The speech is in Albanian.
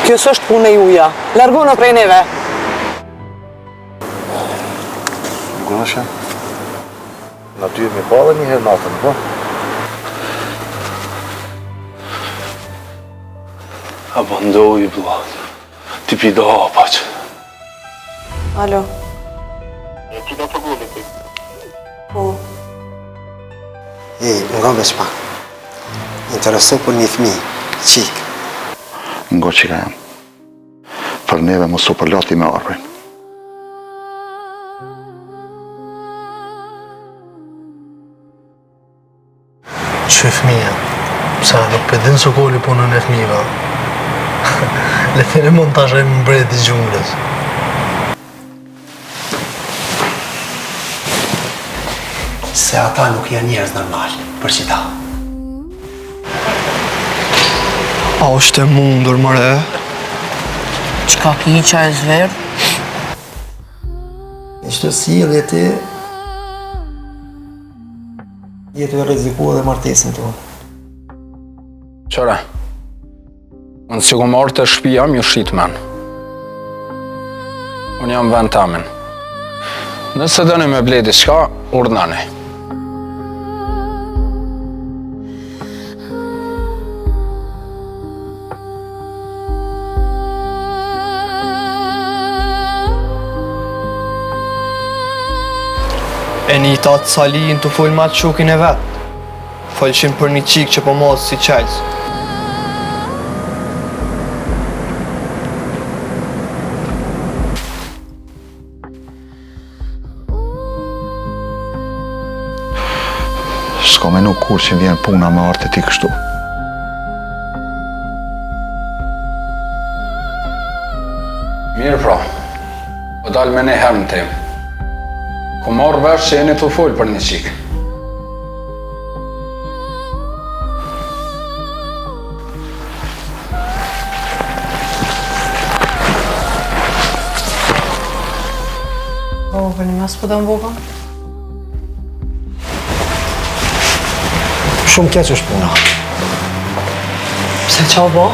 Kjo s'është punë e juja. Largoni prej neve. Gënëshe, na ty mi pa dhe një herë natën, po? A bëndohi, blat. Ti pi do hapaq. Alo. E ti da të gulli, ti? Po. Nga veç pa. Interesu për një fëmi, qik. Ngo qika jam. Për neve mos u përlati me arprin. Që fëmija, sa nuk përdin së koli punën e fëmiva. Le të montajëm mbret i gjunglës. Se ata nuk janë njerëz normal, për që ta. A është e mundur, mëre? Qka ki qa e zverë? Ishte sjellje ti, jetu e rrezikua dhe martesën tonë. Qëre, unë si ku marrë të shpia më ju shqit men. Unë jam vend tamin. Nëse dëni me bledi shka, urdnani. E një tatë Salin të full ma të shukin e vetë. Falqin për një qikë që po mosë si qajzë. S'ka menu kur që vjen puna me artë e ti kështu. Mirë pra, po dalë me ne herë në temë. Ku marrë vesh që jeni të folë për një qikë. Po, për një mas po të mboka? Shumë keq është puna. Pse qa o bo?